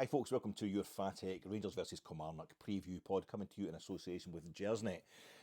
Hi folks, welcome to your Fatek Rangers vs Kilmarnock preview pod coming to you in association with Jersnet.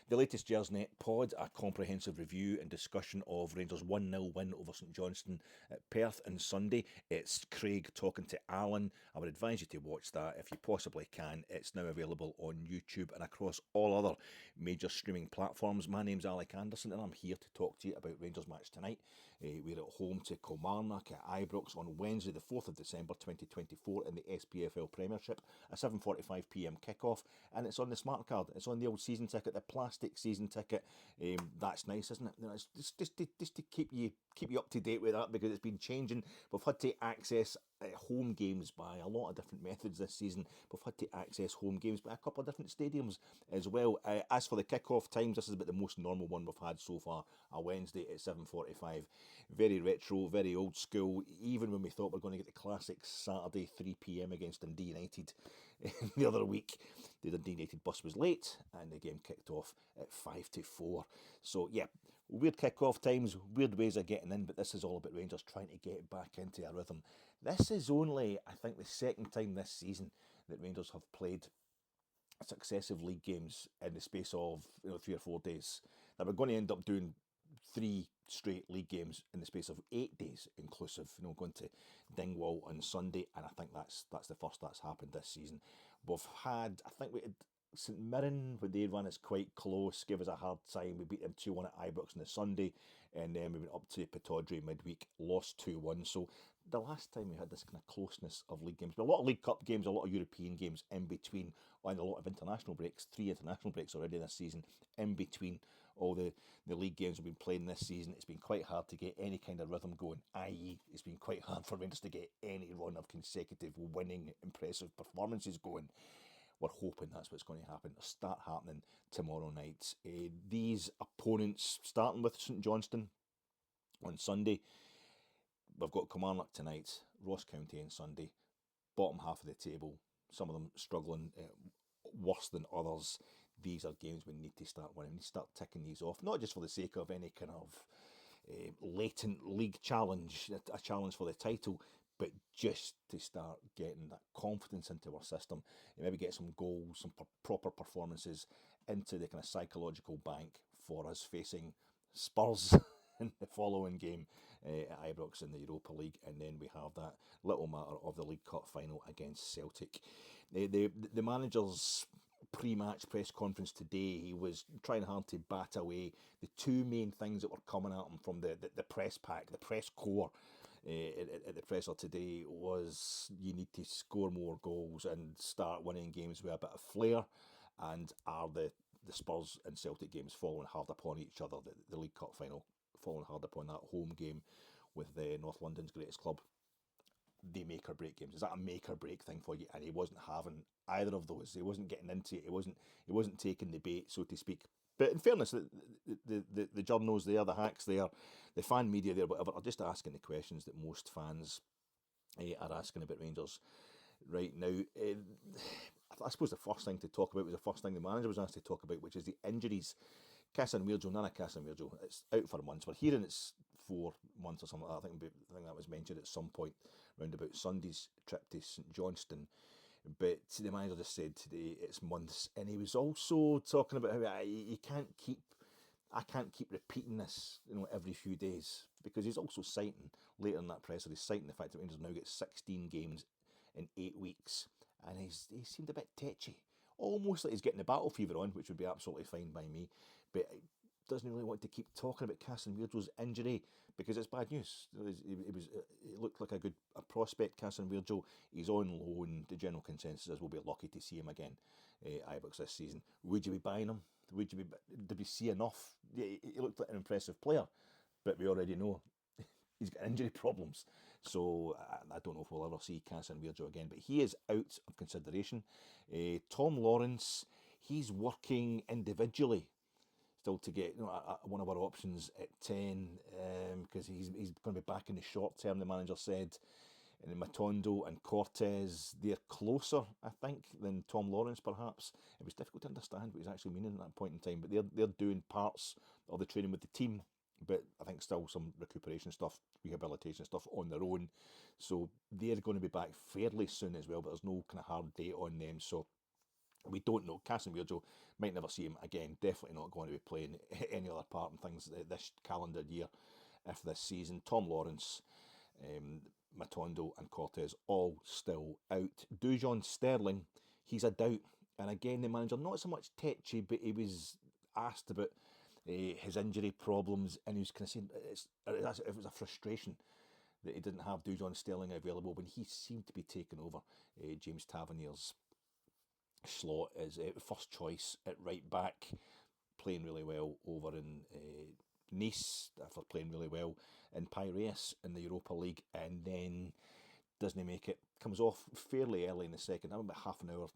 The latest Jersnet pod, a comprehensive review and discussion of Rangers 1-0 win over St Johnstone at Perth on Sunday. It's Craig talking to Alan. I would advise you to watch that if you possibly can. It's now available on YouTube and across all other major streaming platforms. My name's Alec Anderson and I'm here to talk to you about Rangers match tonight. We're at home to Kilmarnock at Ibrox on Wednesday the 4th of December 2024 in the SPFL Premiership, a 7:45pm kickoff, and it's on the smart card. It's on the old season ticket, the plastic season ticket. That's nice, isn't it? It's just to keep you up to date with that, because it's been changing. We've had to access home games by a lot of different methods this season. We've had to access home games by a couple of different stadiums as well. As for the kickoff times, this is about the most normal one we've had so far, a Wednesday at 7:45. Very retro, very old school, even when we thought we were going to get the classic Saturday 3pm against Dundee United the other week. The Dundee United bus was late and the game kicked off at 5-4. So yeah, weird kickoff times, weird ways of getting in, but this is all about Rangers trying to get back into a rhythm. This is only, I think, the second time this season that Rangers have played successive league games in the space of 3 or 4 days. Now we're going to end up doing 3 straight league games in the space of 8 days inclusive, going to Dingwall on Sunday, and I think that's the first that's happened this season. We've had, I think we had St Mirren, when they ran us quite close, gave us a hard time. We beat them 2-1 at Ibrox on the Sunday, and then we went up to Pittodrie midweek, lost 2-1. So the last time we had this kind of closeness of league games, but a lot of League Cup games, a lot of European games in between, and a lot of international breaks, 3 international breaks already this season, in between all the league games we've been playing this season. It's been quite hard to get any kind of rhythm going, i.e. it's been quite hard for Rangers to get any run of consecutive winning, impressive performances going. We're hoping that's what's going to happen. It'll start happening tomorrow night. These opponents, starting with St Johnstone on Sunday, we've got Kilmarnock tonight, Ross County on Sunday, bottom half of the table, some of them struggling worse than others. These are games we need to start winning. We need to start ticking these off, not just for the sake of any kind of latent league challenge, a challenge for the title, but just to start getting that confidence into our system and maybe get some goals, some proper performances into the kind of psychological bank for us facing Spurs in the following game at Ibrox in the Europa League, and then we have that little matter of the League Cup final against Celtic. The manager's pre-match press conference today, he was trying hard to bat away the 2 main things that were coming at him from the press pack, the press corps at the presser today, was you need to score more goals and start winning games with a bit of flair. And are the Spurs and Celtic games following hard upon each other, the League Cup final following hard upon that home game with North London's greatest club, the make or break games? Is that a make or break thing for you? And he wasn't having either of those. He wasn't getting into it. He wasn't taking the bait, so to speak. But in fairness, the journos there, the hacks there, the fan media there, whatever, are just asking the questions that most fans are asking about Rangers right now. I suppose the first thing to talk about was the first thing the manager was asked to talk about, which is the injuries. Casemiro, Nana Casemiro, it's out for months. We're hearing it's 4 months or something like that. I think that was mentioned at some point round about Sunday's trip to St Johnstone. But the manager just said today it's months, and he was also talking about how I can't keep repeating this, every few days, because he's also citing later in that presser, he's citing the fact that Rangers now get 16 games in 8 weeks, and he seemed a bit tetchy, almost like he's getting the battle fever on, which would be absolutely fine by me, but he doesn't really want to keep talking about Casemiro's injury because it's bad news. It looked like a prospect, Casemiro. He's on loan. The general consensus is we'll be lucky to see him again Ibrox this season. Would you be buying him? Did we see enough? He looked like an impressive player, but we already know he's got injury problems. So I don't know if we'll ever see Casemiro again, but he is out of consideration. Tom Lawrence, he's working individually still to get one of our options at 10, because he's going to be back in the short term, the manager said. And Matondo and Cortez, they're closer, I think, than Tom Lawrence perhaps. It was difficult to understand what he's actually meaning at that point in time, but they're doing parts of the training with the team but I think still some recuperation stuff, rehabilitation stuff on their own. So they're going to be back fairly soon as well, but there's no kind of hard date on them. So we don't know. Casemiro might never see him again. Definitely not going to be playing any other part in things this calendar year, if this season. Tom Lawrence, Matondo and Cortez all still out. Dujon Sterling, he's a doubt. And again, the manager, not so much tetchy, but he was asked about his injury problems, and he was kind of saying it was a frustration that he didn't have Dujon Sterling available when he seemed to be taking over James Tavernier's slot as first choice at right back, playing really well over in Nice, after playing really well in Piraeus in the Europa League, and then doesn't make it. Comes off fairly early in the second, about half an hour,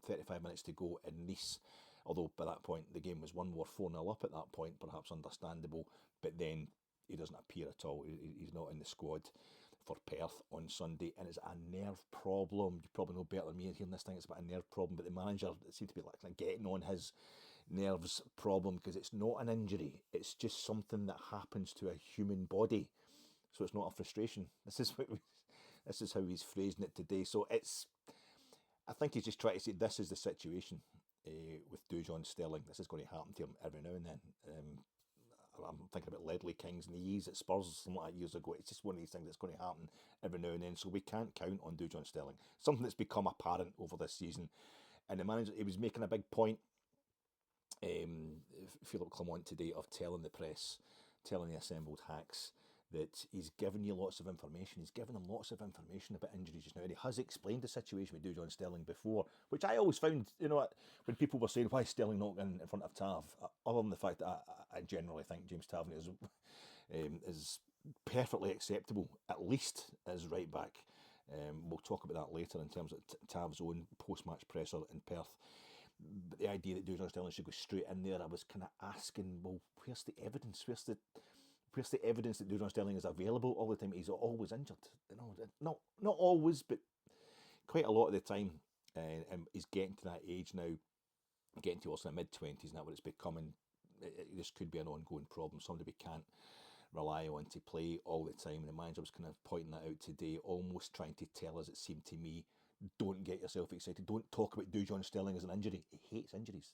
35 minutes to go in Nice. Although by that point the game was 1-4 4-0 up at that point, perhaps understandable. But then he doesn't appear at all. He's not in the squad for Perth on Sunday, and it's a nerve problem. You probably know better than me hearing this thing. It's about a nerve problem, but the manager seems to be like kind of getting on his nerves problem, because it's not an injury. It's just something that happens to a human body. So it's not a frustration. This is how he's phrasing it today. So I think he's just trying to say this is the situation with Dujon Sterling. This is going to happen to him every now and then. I'm thinking about Ledley Kings and the E's at Spurs something like that years ago. It's just one of these things that's going to happen every now and then. So we can't count on Dujon Sterling. Something that's become apparent over this season. And the manager, he was making a big point, Philippe Clement today, of telling the press, telling the assembled hacks, that he's given you lots of information. He's given them lots of information about injuries just now. And he has explained the situation with Dujon Sterling before, which I always found, when people were saying, why is Sterling not in front of Tav? Other than the fact that I generally think James Tavernier is perfectly acceptable, at least as right back. We'll talk about that later in terms of Tav's own post-match presser in Perth. But the idea that Dujon Sterling should go straight in there, I was kind of asking, well, where's the evidence? Where's the evidence that Dujon Sterling is available all the time? He's always injured. Not always, but quite a lot of the time. And he's getting to that age now, getting towards the mid-20s now, where it's becoming, this could be an ongoing problem, somebody we can't rely on to play all the time. And the manager was kind of pointing that out today, almost trying to tell us, it seemed to me, don't get yourself excited. Don't talk about Dujon Sterling as an injury. He hates injuries.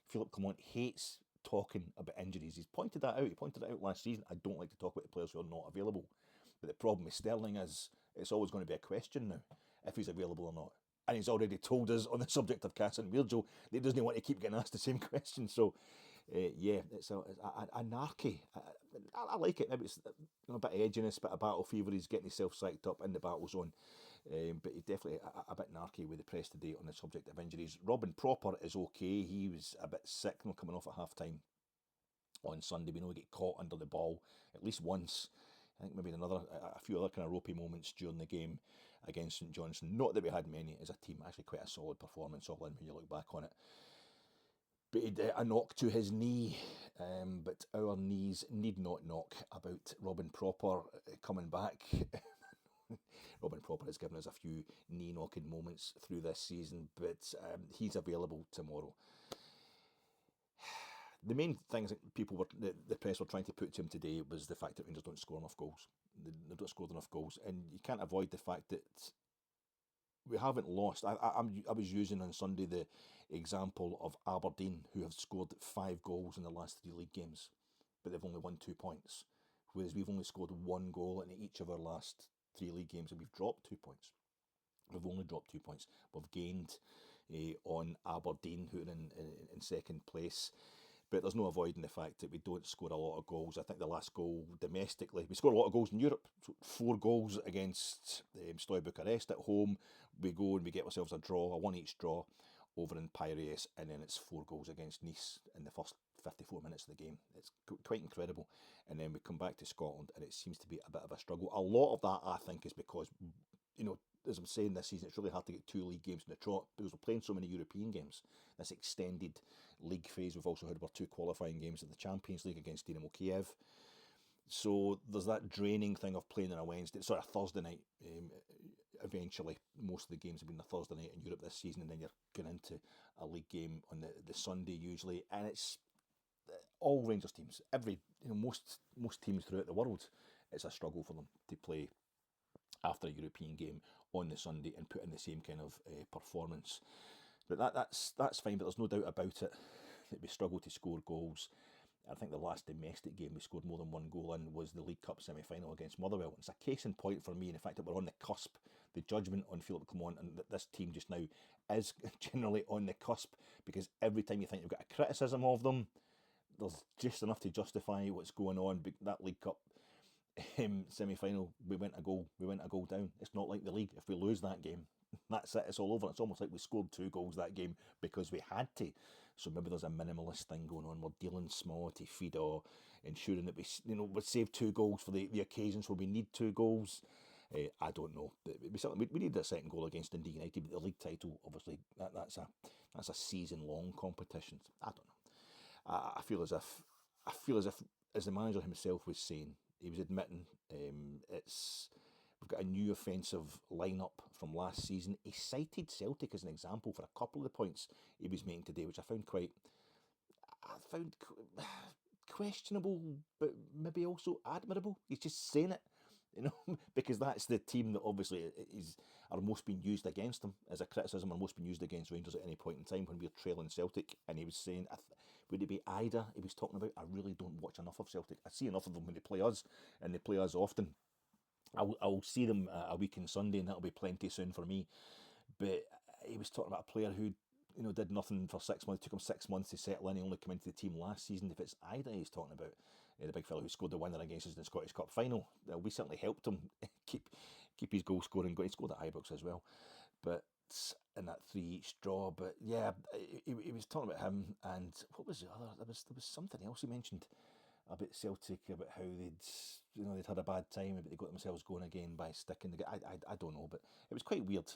Philippe Clement hates talking about injuries. He's pointed that out. He pointed it out last season. I don't like to talk about the players who are not available. But the problem with Sterling is it's always going to be a question now, if he's available or not. And he's already told us on the subject of Casemiro that he doesn't want to keep getting asked the same question. So, it's an anarchy. I like it. Maybe it's a bit of edginess, a bit of battle fever. He's getting himself psyched up in the battle zone. But he definitely a bit narky with the press today on the subject of injuries. Robin Proper is okay. He was a bit sick coming off at half time on Sunday. We know he get caught under the ball at least once. I think maybe a few other kind of ropey moments during the game against St Johnstone. Not that we had many as a team. Actually, quite a solid performance all in when you look back on it. But he did a knock to his knee, but our knees need not knock about Robin Proper coming back. Robin Proper has given us a few knee-knocking moments through this season, but he's available tomorrow. The main things that the press were trying to put to him today was the fact that Rangers don't score enough goals. They don't score enough goals, and you can't avoid the fact that we haven't lost. I was using on Sunday the example of Aberdeen, who have scored 5 goals in the last 3 league games, but they've only won 2 points, whereas we've only scored 1 goal in each of our last 3 league games, and we've dropped 2 points. We've only dropped 2 points. We've gained on Aberdeen, who are in second place. But there's no avoiding the fact that we don't score a lot of goals. I think the last goal domestically, we score a lot of goals in Europe. So 4 goals against Steaua Bucharest at home. We go and we get ourselves a draw, a 1-1 draw over in Piraeus, and then it's 4 goals against Nice in the first 54 minutes of the game. It's quite incredible. And then we come back to Scotland and it seems to be a bit of a struggle. A lot of that, I think, is because, as I'm saying this season, it's really hard to get 2 league games in the trot because we're playing so many European games. This extended league phase, we've also had our 2 qualifying games in the Champions League against Dynamo Kiev. So there's that draining thing of playing on a Thursday night. Eventually, most of the games have been a Thursday night in Europe this season, and then you're going into a league game on the Sunday usually, and it's all Rangers teams, most teams throughout the world, it's a struggle for them to play after a European game on the Sunday and put in the same kind of performance. But that's fine, but there's no doubt about it that we struggle to score goals. I think the last domestic game we scored more than one goal in was the League Cup semi-final against Motherwell. It's a case in point for me in the fact that we're on the cusp. The judgment on Philippe Clement and that this team just now is generally on the cusp, because every time you think you've got a criticism of them, there's just enough to justify what's going on. That League Cup semi-final, we went a goal down. It's not like the league. If we lose that game, that's it, it's all over. It's almost like we scored 2 goals that game because we had to. So maybe there's a minimalist thing going on. We're dealing small to feed, or ensuring that we save 2 goals for the occasions where we need 2 goals. I don't know. We need a second goal against Dundee United, but the league title, obviously, that's a season-long competition. I don't know. I feel as if, as the manager himself was saying, he was admitting we've got a new offensive lineup from last season. He cited Celtic as an example for a couple of the points he was making today, which I found questionable, but maybe also admirable. He's just saying it, because that's the team that obviously are most being used against them as a criticism, or most being used against Rangers at any point in time when we're trailing Celtic. And he was saying, would it be Ida he was talking about? I really don't watch enough of Celtic. I see enough of them when they play us, and they play us often. I'll see them a week on Sunday, and that'll be plenty soon for me. But he was talking about a player who, did nothing for 6 months. Took him 6 months to settle in. He only came into the team last season. If it's Ida he's talking about, the big fella who scored the winner against us in the Scottish Cup final, we certainly helped him keep his goal scoring going. He scored at Ibrox as well, but in that 3-each draw. But yeah, he was talking about him, and what was the other? There was something else he mentioned about Celtic, about how they'd had a bad time, but they got themselves going again by sticking the. I don't know, but it was quite weird,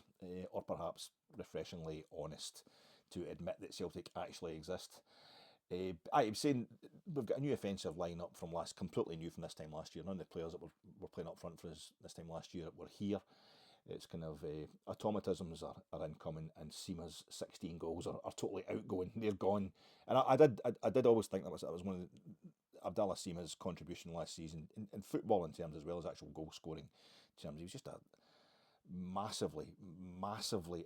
or perhaps refreshingly honest, to admit that Celtic actually exist. I was saying we've got a new offensive lineup from completely new from this time last year. None of the players that were playing up front for us this time last year were here. It's kind of automatisms are incoming, and Sima's 16 goals are totally outgoing. They're gone, and I did always think that was one of Abdallah Sima's contribution last season in football, in terms as well as actual goal scoring terms. He was just a massively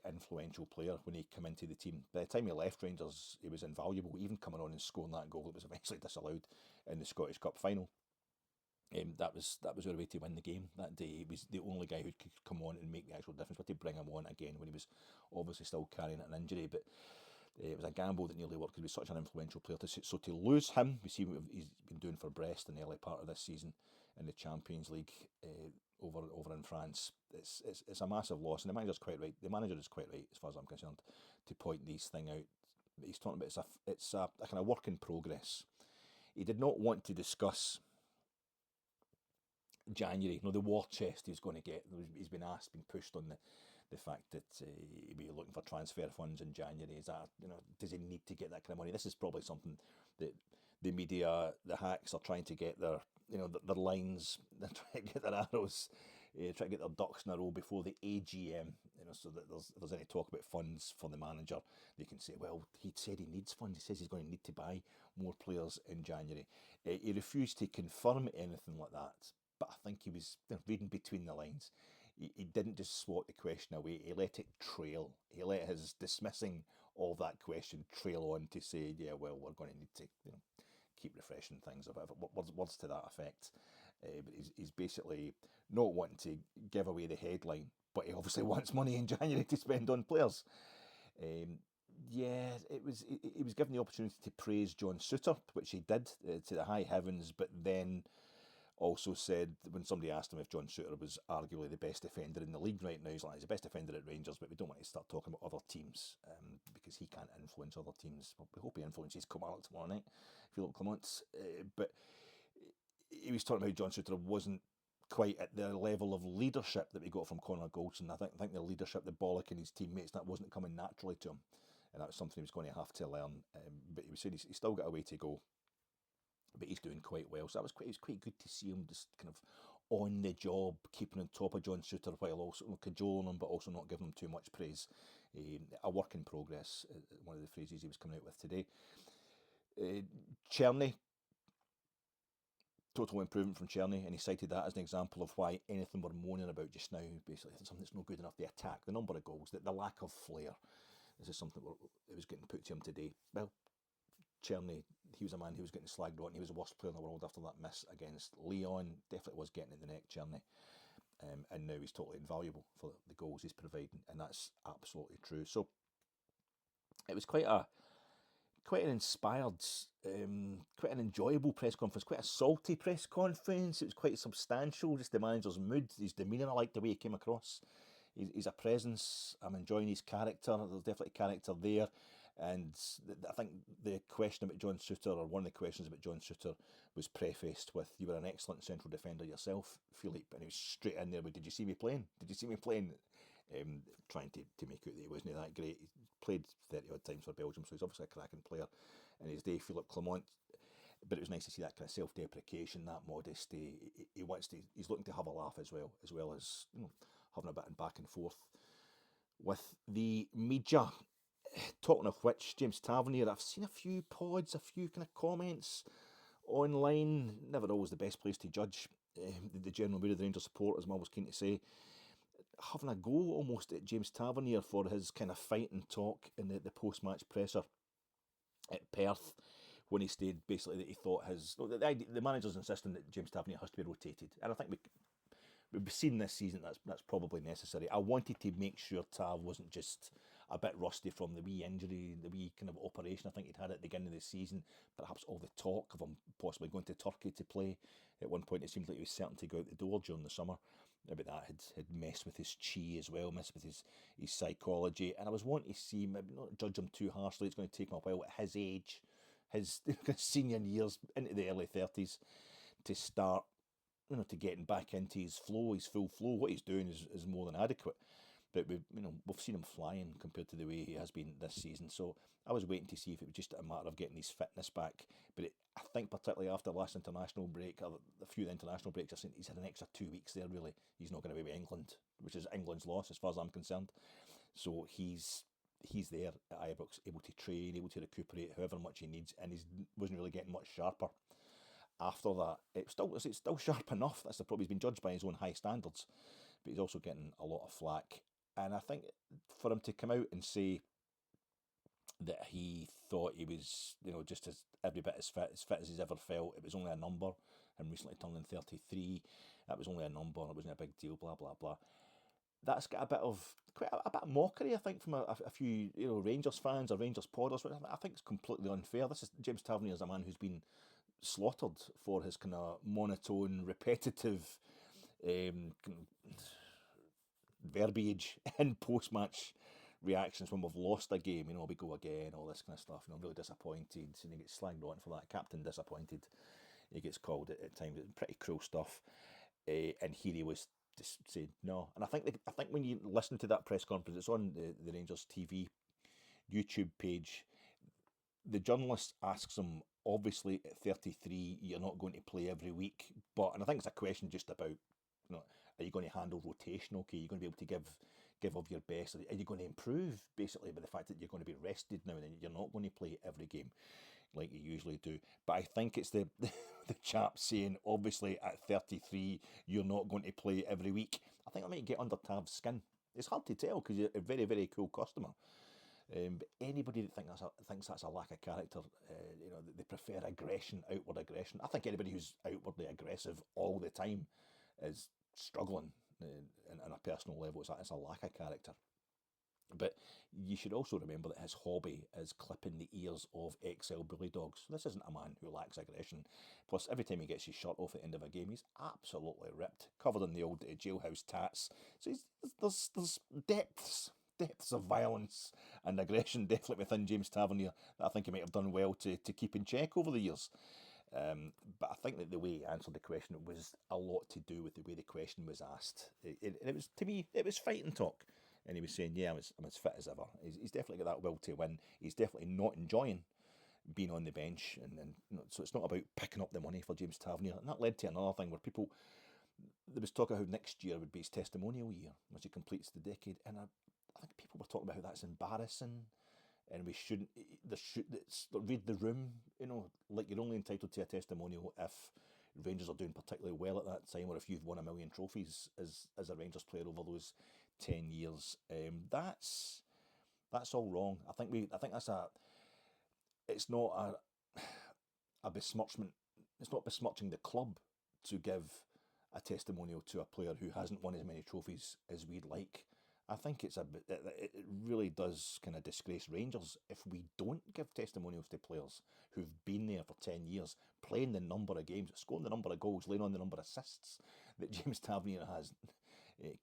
influential player when he came into the team. By the time he left Rangers, he was invaluable, even coming on and scoring that goal that was eventually disallowed in the Scottish Cup final. That was our way to win the game that day. He was the only guy who could come on and make the actual difference. But to bring him on again when he was obviously still carrying an injury, but it was a gamble that nearly worked because he was such an influential player. So to lose him, we see what he's been doing for Brest in the early part of this season in the Champions League over in France. It's a massive loss, and the manager's quite right. The manager is quite right, as far as I'm concerned, to point these things out. He's talking about it's a kind of work in progress. He did not want to discuss January, the war chest he's going to get. He's been pushed on the fact that he'll be looking for transfer funds in January. Is that, does he need to get that kind of money? This is probably something that the media, the hacks, are trying to get their lines, they're trying to get their arrows, trying to get their ducks in a row before the AGM, so that if there's any talk about funds for the manager, they can say, well, he said he needs funds. He says he's going to need to buy more players in January. He refused to confirm anything like that, but I think he was reading between the lines. He didn't just swat the question away. He let it trail. He let his dismissing of that question trail on to say, yeah, well, we're going to need to keep refreshing things, or words to that effect. But he's basically not wanting to give away the headline, but he obviously wants money in January to spend on players. Yeah, he was given the opportunity to praise John Souttar, which he did to the high heavens, but then also said, when somebody asked him if John Souttar was arguably the best defender in the league right now, he's like, he's the best defender at Rangers, but we don't want to start talking about other teams because he can't influence other teams. Well, we hope he influences Kilmarnock tomorrow night, Philippe Clement. But he was talking about John Souttar wasn't quite at the level of leadership that we got from Conor Goldson. I think the leadership, the bollock in his teammates, that wasn't coming naturally to him, and that was something he was going to have to learn. But he was saying he's still got a way to go, but he's doing quite well. So it was quite good to see him just kind of on the job, keeping on top of John Souttar while also cajoling him, but also not giving him too much praise. A work in progress, one of the phrases he was coming out with today. Cerny, total improvement from Cerny, and he cited that as an example of why anything we're moaning about just now, basically something that's not good enough, the attack, the number of goals, the lack of flair. This is something that was getting put to him today. Well, Cerny, he was a man who was getting slagged on. He was the worst player in the world after that miss against Leon. Definitely was getting in the neck, Cerny. And now he's totally invaluable for the goals he's providing, and that's absolutely true. So it was quite an inspired, quite an enjoyable press conference, quite a salty press conference. It was quite substantial, just the manager's mood, his demeanour. I liked the way he came across. He's a presence. I'm enjoying his character. There's definitely character there. And I think the question about John Souttar, or one of the questions about John Souttar, was prefaced with, "You were an excellent central defender yourself, Philippe." And he was straight in there with, "Did you see me playing? Did you see me playing?" Trying to make out that he wasn't that great. He played 30 odd times for Belgium, so he's obviously a cracking player in his day, Philippe Clement. But it was nice to see that kind of self-deprecation, that modesty. He's looking to have a laugh as well as having a bit of back and forth with the media. Talking of which, James Tavernier, I've seen a few pods, a few kind of comments online. Never always the best place to judge the general mood of the Rangers supporters, I'm always keen to say. Having a go almost at James Tavernier for his kind of fighting talk in the post-match presser at Perth, when he stated basically that he thought the manager's insisting that James Tavernier has to be rotated. And I think we've seen this season that's probably necessary. I wanted to make sure Tav wasn't just a bit rusty from the wee injury, the wee kind of operation I think he'd had at the beginning of the season. Perhaps all the talk of him possibly going to Turkey to play. At one point it seemed like he was certain to go out the door during the summer. But that had messed with his chi as well, messed with his psychology. And I was wanting to see, maybe not judge him too harshly, it's going to take him a while at his age, his senior years, into the early 30s, to start to getting back into his flow, his full flow. What he's doing is more than adequate. But we've seen him flying compared to the way he has been this season. So I was waiting to see if it was just a matter of getting his fitness back. But I think particularly after the last international break, or a few of the international breaks, I think he's had an extra 2 weeks there, really. He's not going to be with England, which is England's loss as far as I'm concerned. So he's there at Ibrox, able to train, able to recuperate however much he needs, and he wasn't really getting much sharper. After that, it's still sharp enough. That's the problem. He's been judged by his own high standards, but he's also getting a lot of flack. And I think for him to come out and say that he thought he was, just as every bit as fit as he's ever felt, it was only a number. Him recently turning 33, that was only a number. It wasn't a big deal. Blah blah blah. That's got quite a bit of mockery, I think, from a few Rangers fans or Rangers podders. I think it's completely unfair. This is James Tavernier is a man who's been slaughtered for his kind of monotone, repetitive verbiage in post-match reactions when we've lost a game. We go again, all this kind of stuff. I'm really disappointed, and he gets slagged on for that. Captain disappointed, he gets called at times. It's pretty cruel stuff. And here he was just saying no. And I think when you listen to that press conference, it's on the Rangers TV YouTube page. The journalist asks him, obviously at 33, you're not going to play every week, and I think it's a question just about, are you going to handle rotation okay? Are you going to be able to give of your best? Are you going to improve, basically, by the fact that you're going to be rested now and then you're not going to play every game like you usually do? But I think it's the chap saying, obviously at 33, you're not going to play every week. I think that might get under Tav's skin. It's hard to tell because you're a very, very cool customer. But anybody that thinks that's a lack of character, they prefer aggression, outward aggression. I think anybody who's outwardly aggressive all the time is struggling on a personal level. It's a lack of character. But you should also remember that his hobby is clipping the ears of XL bully dogs. This isn't a man who lacks aggression. Plus, every time he gets his shirt off at the end of a game, he's absolutely ripped, covered in the old jailhouse tats. So there's depths of violence and aggression definitely within James Tavernier that I think he might have done well to keep in check over the years. But I think that the way he answered the question was a lot to do with the way the question was asked. It was, to me, it was fighting talk. And he was saying, yeah, I'm as fit as ever. He's definitely got that will to win. He's definitely not enjoying being on the bench. And so it's not about picking up the money for James Tavernier. And that led to another thing where there was talk of how next year would be his testimonial year, once he completes the decade. And I think people were talking about how that's embarrassing and we shouldn't. Read the room, like you're only entitled to a testimonial if Rangers are doing particularly well at that time, or if you've won 1 million trophies as a Rangers player over those 10 years. That's all wrong. I think that's it's not a besmirchment. It's not besmirching the club to give a testimonial to a player who hasn't won as many trophies as we'd like. I think it really does kind of disgrace Rangers if we don't give testimonials to players who've been there for 10 years, playing the number of games, scoring the number of goals, laying on the number of assists that James Tavernier has,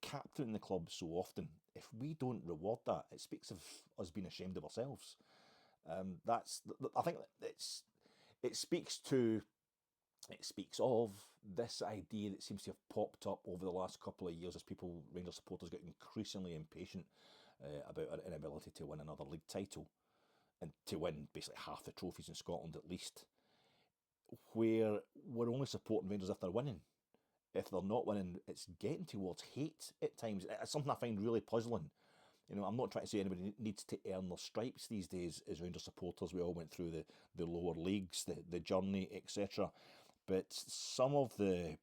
captaining the club so often. If we don't reward that, it speaks of us being ashamed of ourselves. I think it speaks of this idea that seems to have popped up over the last couple of years as Rangers supporters, get increasingly impatient about our inability to win another league title and to win basically half the trophies in Scotland at least, where we're only supporting Rangers if they're winning. If they're not winning, it's getting towards hate at times. It's something I find really puzzling. I'm not trying to say anybody needs to earn their stripes these days as Rangers supporters. We all went through the lower leagues, the journey, etc. But some of the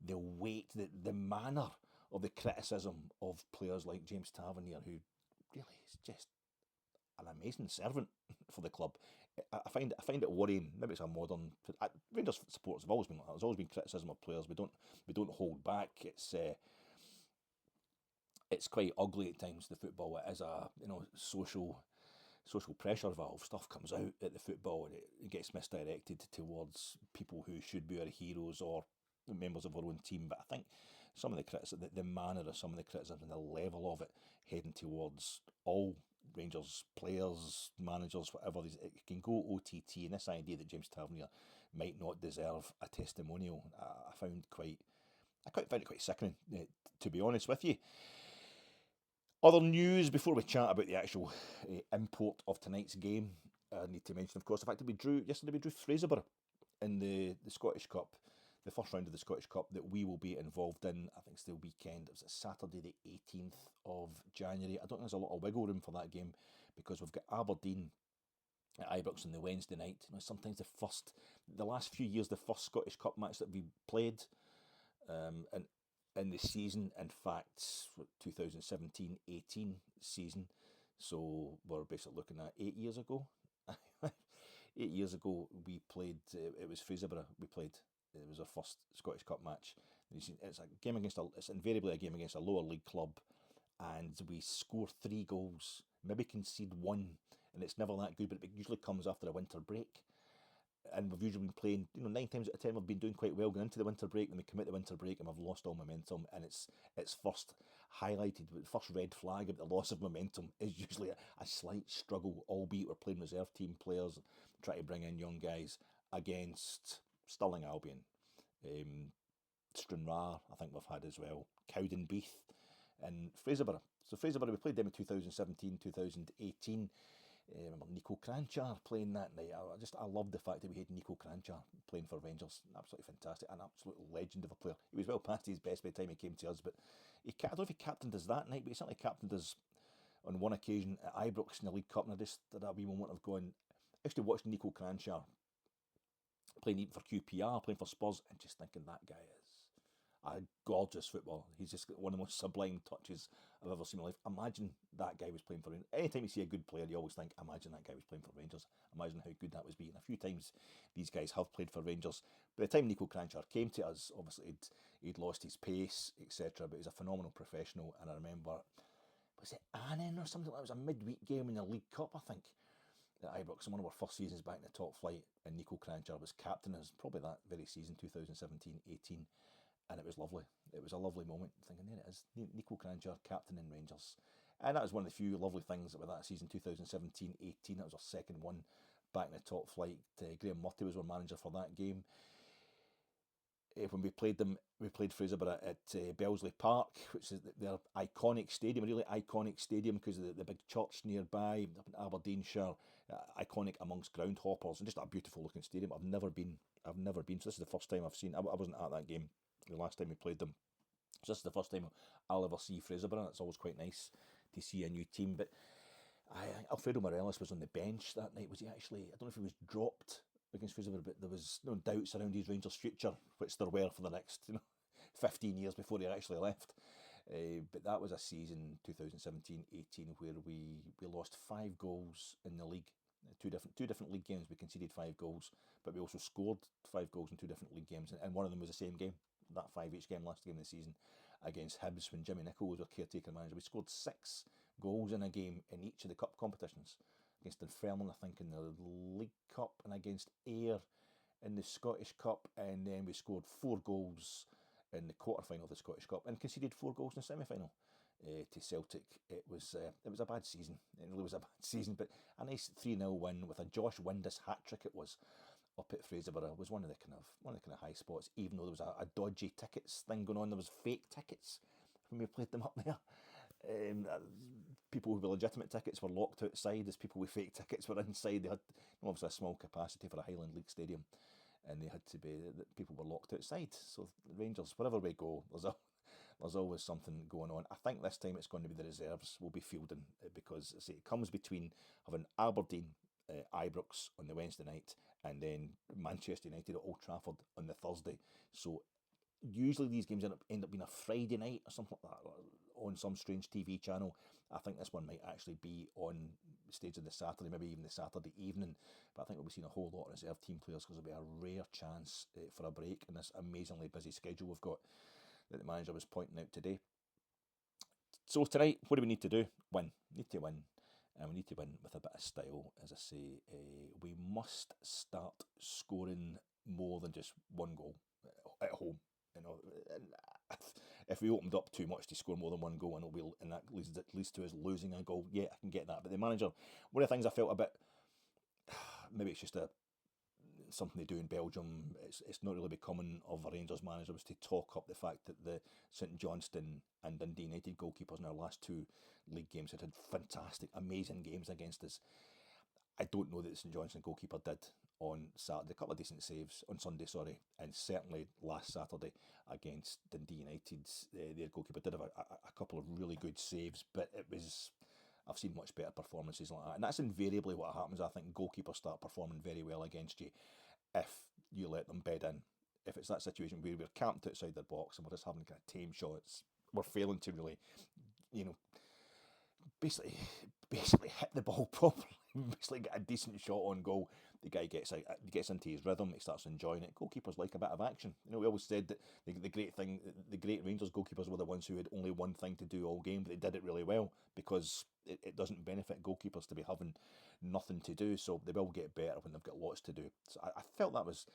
weight, the manner of the criticism of players like James Tavernier, who really is just an amazing servant for the club. I find it worrying. Maybe it's a modern. Rangers supporters have always been like that. There's always been criticism of players. We don't hold back. It's quite ugly at times, the football. It is a social pressure valve. Stuff comes out at the football and it gets misdirected towards people who should be our heroes or members of our own team. But I think some of the criticism, the manner of some of the criticism and the level of it heading towards all Rangers players, managers, whatever, it can go OTT. And this idea that James Tavernier might not deserve a testimonial, I find it quite sickening, to be honest with you. Other news before we chat about the actual import of tonight's game. I need to mention, of course, the fact that we drew Fraserburgh in the Scottish Cup, the first round of the Scottish Cup that we will be involved in. I think it's the weekend. It was Saturday the 18th of January. I don't think there's a lot of wiggle room for that game because we've got Aberdeen at Ibrox on the Wednesday night. Sometimes the last few years, the first Scottish Cup match that we played, and in the season, in fact, 2017-18 season. So we're basically looking at 8 years ago. 8 years ago, we played. It was Fraserburgh. We played. It was our first Scottish Cup match. It's a game it's invariably a game against a lower league club, and we score 3 goals, maybe concede 1, and it's never that good. But it usually comes after a winter break. And we've usually been playing, 9 times out of 10 we've been doing quite well going into the winter break, and we commit the winter break and we've lost all momentum, and it's first highlighted, the first red flag of the loss of momentum is usually a slight struggle, albeit we're playing reserve team players, trying to bring in young guys against Stirling Albion, Stranraer, I think we've had as well, Cowdenbeath and Fraserburgh. So Fraserburgh, we played them in 2017, 2018. I remember Nico Kranjčar playing that night. I loved the fact that we had Nico Kranjčar playing for Rangers. Absolutely fantastic, an absolute legend of a player. He was well past his best by the time he came to us, but I don't know if he captained us that night, but he certainly captained us on one occasion at Ibrox in the League Cup, and I just had a wee moment of going, I used to watch Nico Kranjčar playing even for QPR, playing for Spurs, and just thinking that guy is a gorgeous footballer. He's just got one of the most sublime touches I've ever seen in my life. Imagine that guy was playing for Rangers. Anytime you see a good player, you always think, imagine that guy was playing for Rangers. Imagine how good that was being. A few times these guys have played for Rangers. By the time Nico Kranjčar came to us, obviously he'd lost his pace, etc. But he's a phenomenal professional. And I remember, was it Annan or something like that? It was a midweek game in the League Cup, I think, at Ibrox, in one of our first seasons back in the top flight. And Nico Kranjčar was captain us probably that very season, 2017-18. And it was lovely. It was a lovely moment, thinking, there it is, Nico Kranjčar, captain in Rangers. And that was one of the few lovely things about that season, 2017-18. That was our second one back in the top flight. Graham Murty was our manager for that game. When we played them, we played Fraserburgh at Belsley Park, which is their iconic stadium, a really iconic stadium because of the big church nearby, up in Aberdeenshire, iconic amongst groundhoppers, and just a beautiful looking stadium. I've never been. So this is the first time I've seen. I wasn't at that game the last time we played them. So this is the first time I'll ever see Fraserburgh, and it's always quite nice to see a new team. But Alfredo Morelos was on the bench that night. Was he actually? I don't know if he was dropped against Fraserburgh, but there was no doubts around his Rangers' future, which there were for the next 15 years before he actually left. But that was a season 2017-18 where we lost 5 goals in the league. Two different league games. We conceded 5 goals, but we also scored 5 goals in 2 different league games, and one of them was the same game. That 5 each game, last game of the season against Hibs when Jimmy Nicholl was our caretaker manager. We scored 6 goals in a game in each of the cup competitions. Against Dunfermline, I think, in the League Cup, and against Ayr in the Scottish Cup, and then we scored 4 goals in the quarter-final of the Scottish Cup and conceded 4 goals in the semi-final to Celtic. It was a bad season. It really was a bad season, but a nice 3-0 win with a Josh Windus hat-trick it was up at Fraserburgh was one of the kind of high spots, even though there was a dodgy tickets thing going on. There was fake tickets when we played them up there. People with legitimate tickets were locked outside as people with fake tickets were inside. They had obviously a small capacity for a Highland League stadium, and they had to be, people were locked outside. So Rangers, wherever we go, there's always something going on. I think this time it's going to be the reserves will be fielding, because it comes between having Aberdeen, Ibrox on the Wednesday night, and then Manchester United at Old Trafford on the Thursday. So usually these games end up being a Friday night or something like that, on some strange TV channel. I think this one might actually be on the stage of the Saturday, maybe even the Saturday evening. But I think we'll be seeing a whole lot of reserve team players, because there'll be a rare chance for a break in this amazingly busy schedule we've got that the manager was pointing out today. So tonight, what do we need to do? Win. We need to win. And we need to win with a bit of style, as I say. We must start scoring more than just 1 goal at home. And if we opened up too much to score more than 1 goal, and that leads to us losing a goal, yeah, I can get that. But the manager, one of the things I felt a bit, maybe it's just something they do in Belgium, it's not really becoming of a Rangers manager, was to talk up the fact that the St Johnstone and Dundee United goalkeepers in our last 2 league games had fantastic, amazing games against us. I don't know that the St Johnstone goalkeeper did on Saturday. A couple of decent saves on Sunday, and certainly last Saturday against Dundee United, their goalkeeper did have a couple of really good saves, but I've seen much better performances like that. And that's invariably what happens. I think goalkeepers start performing very well against you if you let them bed in. If it's that situation where we're camped outside their box and we're just having kind of tame shots, we're failing to really, basically hit the ball properly, basically get a decent shot on goal. The guy gets into his rhythm, he starts enjoying it. Goalkeepers like a bit of action. We always said that the great Rangers goalkeepers were the ones who had only one thing to do all game, but they did it really well, because it doesn't benefit goalkeepers to be having nothing to do. So they will get better when they've got lots to do. So I felt that was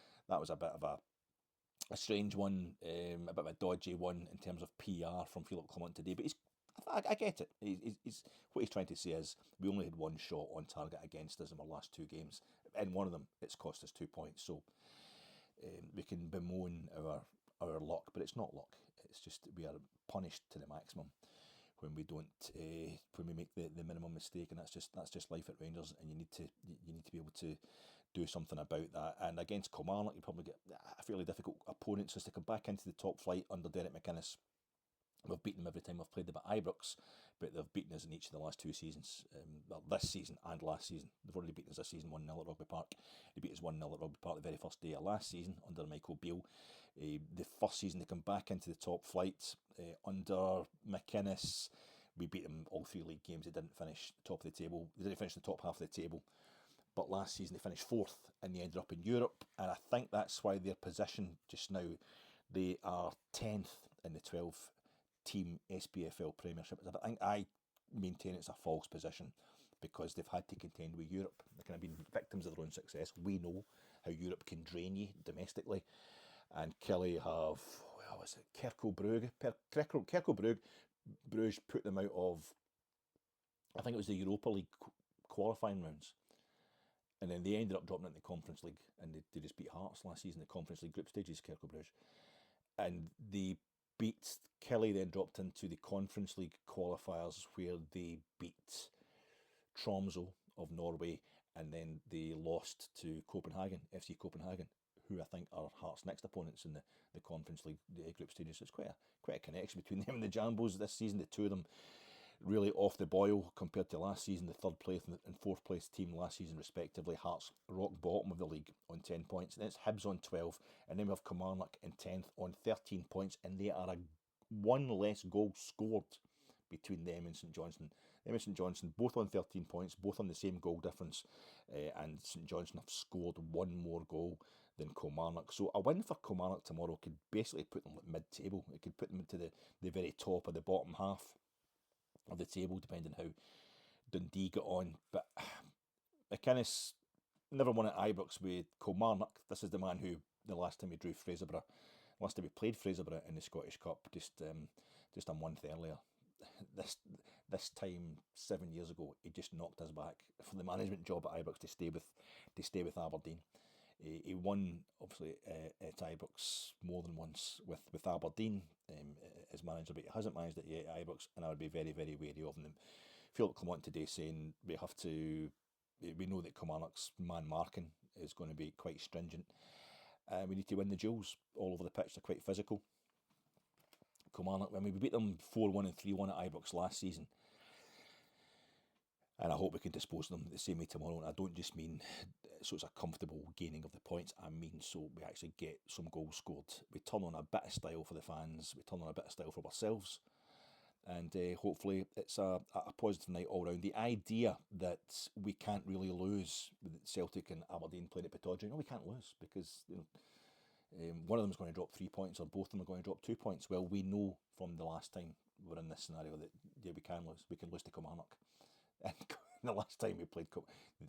a bit of a strange one, a bit of a dodgy one in terms of PR from Philippe Clement today. But I get it. What he's trying to say is we only had 1 shot on target against us in our last 2 games. In one of them, it's cost us 2 points. So we can bemoan our luck, but it's not luck. It's just we are punished to the maximum when we don't, when we make the minimum mistake, and that's just life at Rangers. And you need to be able to do something about that. And against Kilmarnock, you probably get a fairly difficult opponent, so to come back into the top flight under Derek McInnes. We've beaten them every time we've played them at Ibrox, but they've beaten us in each of the last 2 seasons. Well, this season and last season. They've already beaten us this season 1-0 at Rugby Park. They beat us 1-0 at Rugby Park the very first day of last season under Michael Beale. The first season they come back into the top flight under McInnes. We beat them all 3 league games. They didn't finish top of the table. They didn't finish the top half of the table. But last season they finished 4th and they ended up in Europe. And I think that's why their position just now, they are 10th in the 12-team SPFL Premiership. I maintain it's a false position, because they've had to contend with Europe. They've kind of been victims of their own success. We know how Europe can drain you domestically. And Killie have, was it Cerny Bruges put them out of, I think it was the Europa League qualifying rounds. And then they ended up dropping it in the Conference League, and they just beat Hearts last season in the Conference League group stages, Cerny Bruges. And they beat Killie, then dropped into the Conference League qualifiers, where they beat Tromsø of Norway, and then they lost to Copenhagen, FC Copenhagen, who I think are Hearts' next opponents in the Conference League group stages. So it's quite a connection between them and the Jambos this season. The two of them really off the boil compared to last season. The third place and fourth place team last season respectively. Hearts rock bottom of the league on 10 points. And it's Hibs on 12. And then we have Kilmarnock in 10th on 13 points. And they are one less goal scored between them and St Johnstone. Them and St Johnstone both on 13 points, both on the same goal difference. And St Johnstone have scored one more goal than Kilmarnock. So a win for Kilmarnock tomorrow could basically put them at mid-table. It could put them into the very top of the bottom half of the table, depending how Dundee got on. But McInnes never won at Ibrox with Kilmarnock. This is the man who, the last time he drew Fraserburgh, last time he played Fraserburgh in the Scottish Cup, just a month earlier. This time 7 years ago, he just knocked us back for the management job at Ibrox to stay with Aberdeen. He won obviously at Ibrox more than once with Aberdeen as manager, but he hasn't managed it yet at Ibrox, and I would be very, very wary of him. Philippe Clement today saying we know that Kilmarnock's man marking is going to be quite stringent. We need to win the duels all over the pitch. They're quite physical. Kilmarnock, we beat them 4-1 and 3-1 at Ibrox last season. And I hope we can dispose of them the same way tomorrow. And I don't just mean so it's a comfortable gaining of the points. I mean so we actually get some goals scored. We turn on a bit of style for the fans. We turn on a bit of style for ourselves. And hopefully it's a positive night all round. The idea that we can't really lose with Celtic and Aberdeen playing at Pittodrie. No, we can't lose because one of them is going to drop 3 points or both of them are going to drop 2 points. Well, we know from the last time we're in this scenario that we can lose. We can lose to Kilmarnock. And the last time we played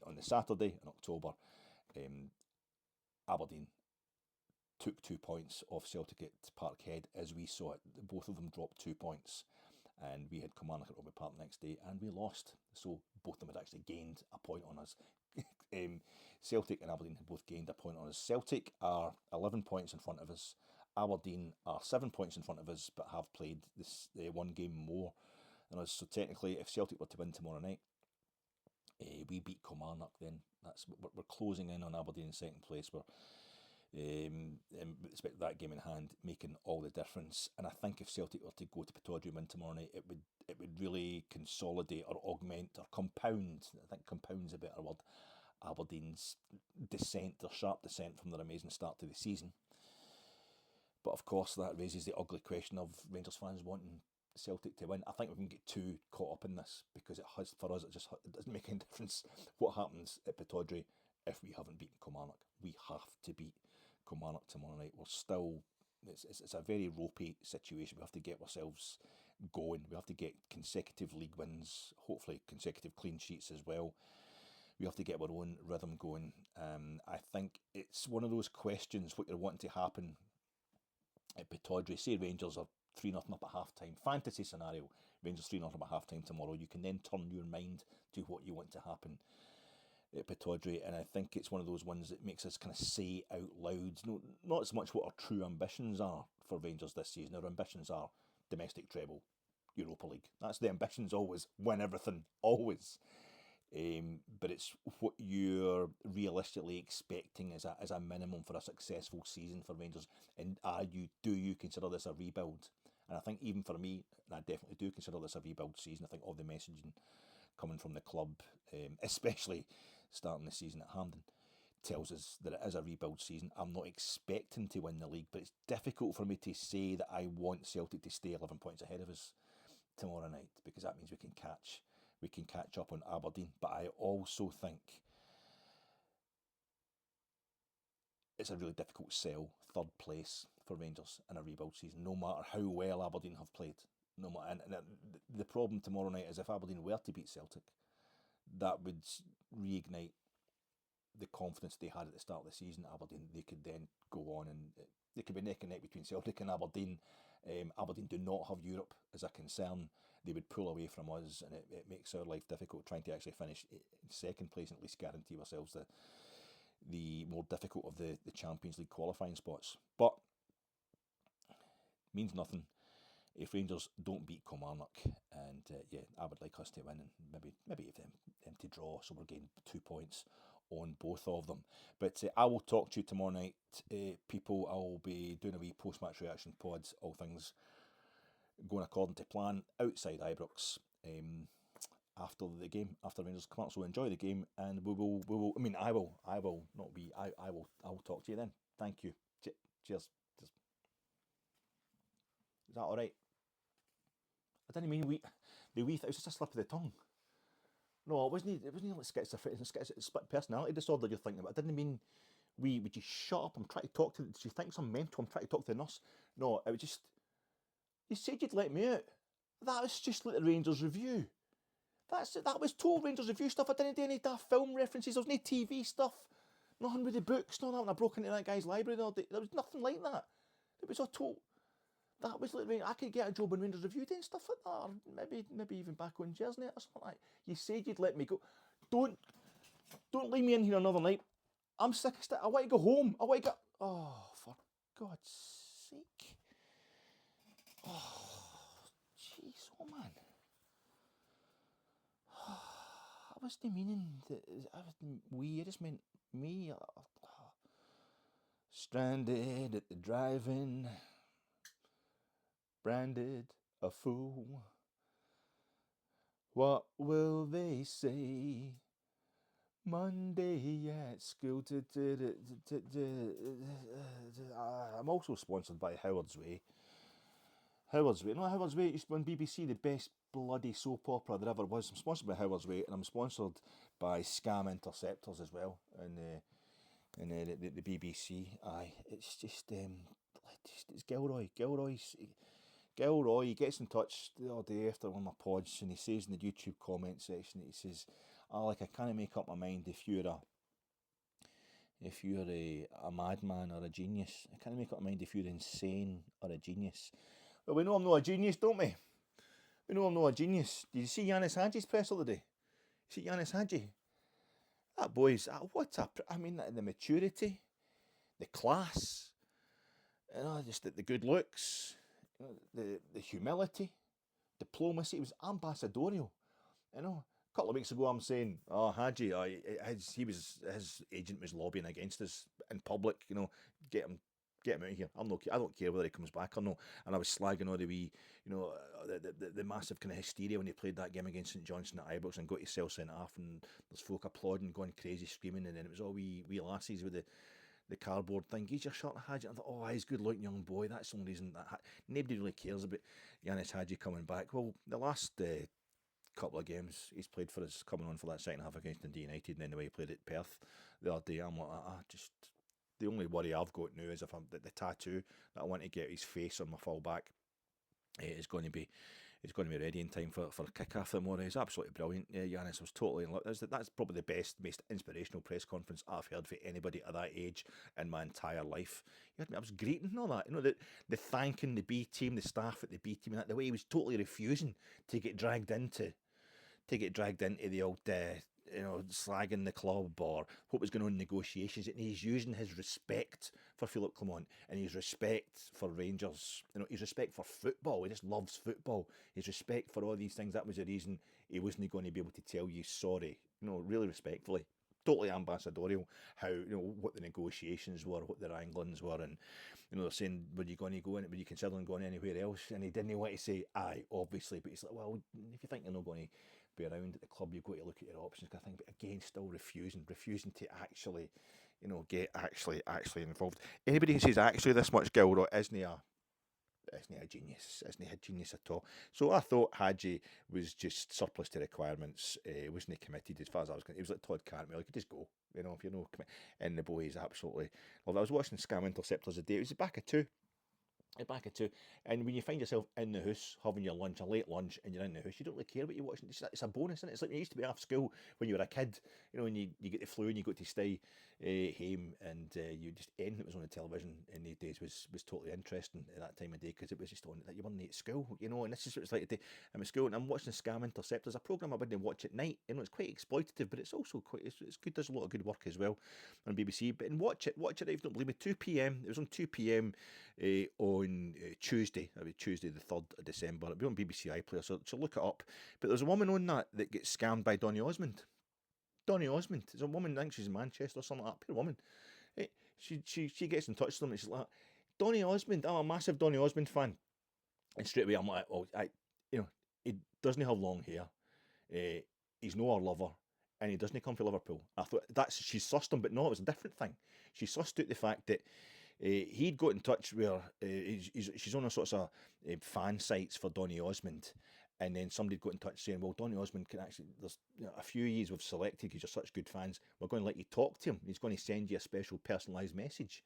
on the Saturday in October, Aberdeen took 2 points off Celtic at Parkhead as we saw it. Both of them dropped 2 points, and we had Kilmarnock at Rugby Park the next day, and we lost. So both of them had actually gained a point on us. Celtic and Aberdeen had both gained a point on us. Celtic are 11 points in front of us. Aberdeen are 7 points in front of us, but have played this one game more than us. So technically, if Celtic were to win tomorrow night, we beat Kilmarnock, then we're closing in on Aberdeen in second place. We're expect that game in hand making all the difference. And I think if Celtic were to go to Pittodrie and win tomorrow night, it would really consolidate or augment or compound. I think compound's a better word. Aberdeen's descent, their sharp descent from their amazing start to the season. But of course, that raises the ugly question of Rangers fans wanting Celtic to win. I think we can get too caught up in this because it doesn't make any difference what happens at Pittodrie if we haven't beaten Kilmarnock. We have to beat Kilmarnock tomorrow night. We're still, it's a very ropey situation. We have to get ourselves going. We have to get consecutive league wins, hopefully consecutive clean sheets as well. We have to get our own rhythm going. I think it's one of those questions, what you're wanting to happen at Pittodrie. Say Rangers are 3-0 up at half-time. Fantasy scenario, Rangers 3-0 up at half-time tomorrow. You can then turn your mind to what you want to happen at Pittodrie, and I think it's one of those ones that makes us kind of say out loud, not as much what our true ambitions are for Rangers this season. Our ambitions are domestic treble, Europa League. That's the ambitions always, win everything, always. But it's what you're realistically expecting as a minimum for a successful season for Rangers. And do you consider this a rebuild? And I think even for me, and I definitely do consider this a rebuild season. I think all the messaging coming from the club, especially starting the season at Hampden, tells us that it is a rebuild season. I'm not expecting to win the league, but it's difficult for me to say that I want Celtic to stay 11 points ahead of us tomorrow night, because that means we can catch up on Aberdeen. But I also think it's a really difficult sell, third place for Rangers in a rebuild season, no matter how well Aberdeen have played. And the problem tomorrow night is if Aberdeen were to beat Celtic, that would reignite the confidence they had at the start of the season. Aberdeen, they could then go on and they could be neck and neck between Celtic and Aberdeen. Aberdeen do not have Europe as a concern. They would pull away from us, and it makes our life difficult trying to actually finish in second place and at least guarantee ourselves the more difficult of the Champions League qualifying spots. But means nothing if Rangers don't beat Kilmarnock, and I would like us to win and maybe if them to draw, so we're getting 2 points on both of them. But I will talk to you tomorrow night, people. I will be doing a wee post-match reaction pods, all things going according to plan outside Ibrox. after the game, after Rangers come out. So enjoy the game, and we will. I mean, I will not be. I will talk to you then. Thank you. Cheers. Is that all right? I didn't mean it was just a slip of the tongue. No, it wasn't like split personality disorder you're thinking about. I didn't mean would you shut up? I'm trying to talk to. Did you think I'm mental? I'm trying to talk to the nurse. No, it was just. You said you'd let me out. That was just like the Rangers review. That was total Rangers review stuff. I didn't do any daft film references. There was no TV stuff. Nothing with the books. None of that when I broke into that guy's library the other day. There was nothing like that. It was all total. That was like I could get a job in Rangers review doing stuff like that. Or maybe even back on Jersey or something like that. You said you'd let me go. Don't leave me in here another night. I'm sick of I want to go home. I want to go. Oh, for God's sake. Oh, jeez, oh man. I wasn't meaning that. I just meant me. Stranded at the drive-in. Branded a fool. What will they say? Monday at school. I'm also sponsored by Howard's Way. Howard's Way. No, Howard's Way used to be on BBC, the best bloody soap opera there ever was. I'm sponsored by Howard's Way, and I'm sponsored by Scam Interceptors as well, and the BBC. Aye, it's just it's Gilroy. Gilroy gets in touch the other day after one of my pods, and he says in the YouTube comment section, he says, I can't make up my mind if you're a madman or a genius. I can't make up my mind if you're insane or a genius. Well, we know I'm not a genius, don't we? We know I'm not a genius. Did you see Yanis Hadji's press the other day? See Yanis Hadji? That boy's, the maturity, the class, just the good looks, the humility, diplomacy. It was ambassadorial. A couple of weeks ago I'm saying, Hadji, his agent was lobbying against us in public, get him out of here. I don't care whether he comes back or not. And I was slagging all the wee, the massive kind of hysteria when he played that game against St Johnstone at Ibrox and got himself sent off, and there's folk applauding, going crazy, screaming, and then it was all wee lassies with the cardboard thing. He's your shirt, Hadji. I thought, he's a good looking young boy. That's the only reason that nobody really cares about Yanis Hadji coming back. Well, the last couple of games he's played for us, coming on for that second half against Dundee United, and then the way he played at Perth the other day, I'm like, just. The only worry I've got now is if the tattoo that I want to get his face on my full back is going to be ready in time for a kick-off tomorrow. He's absolutely brilliant. Yanis was totally in love. That's probably the best, most inspirational press conference I've heard for anybody at that age in my entire life. I was greeting and all that. The thanking the B team, the staff at the B team, and the way he was totally refusing to get dragged into the old slagging the club or what was going on in negotiations, and he's using his respect for Philippe Clement and his respect for Rangers, his respect for football. He just loves football. His respect for all these things. That was the reason he wasn't going to be able to tell you sorry. Really respectfully, totally ambassadorial. How what the negotiations were, what the wranglings were, and they're saying, were you considering going anywhere else? And he didn't want to say aye, obviously, but he's like, well, if you think you're not going to be around at the club, you've got to look at your options, kind of thing. But again, still refusing to actually, get actually involved. Anybody who says actually this much, Gilroy, isn't a genius, isn't a genius at all. So I thought Hadji was just surplus to requirements. Wasn't committed as far as I was concerned. He was like Todd Cantwell. He could just go, if you're not committed. And the boy is absolutely. Well, I was watching Scam Interceptors today. It was back at 2. And when you find yourself in the house having your lunch, a late lunch, and you're in the house, you don't really care what you're watching. It's a bonus, isn't it? It's like when you used to be off school when you were a kid, when you get the flu and you got to stay home, and you just anything that was on the television in these days was totally interesting at that time of day, because it was just on that you weren't at school, and this is what it's like today. I'm at school and I'm watching Scam Interceptors, a programme I wouldn't watch at night. It's quite exploitative, but it's also it's good. There's a lot of good work as well on BBC. But watch it if you don't believe me. 2 p.m. It was on 2 p.m. On Tuesday. It was Tuesday the 3rd of December. It'll be on BBC iPlayer, so look it up. But there's a woman on that gets scammed by Donny Osmond. Donny Osmond. There's a woman, I think she's in Manchester or something like that. Poor woman. She gets in touch with them and she's like, Donny Osmond, I'm a massive Donny Osmond fan. And straight away I'm like, well, doesn't have long hair, he's no our lover, and he doesn't come from Liverpool. I thought she sussed him, but no, it was a different thing. She sussed out the fact that he'd got in touch where she's on a sort of fan sites for Donny Osmond, and then somebody got in touch saying, well, Donny Osmond can actually, there's a few years we've selected because you're such good fans, we're going to let you talk to him. He's going to send you a special personalised message.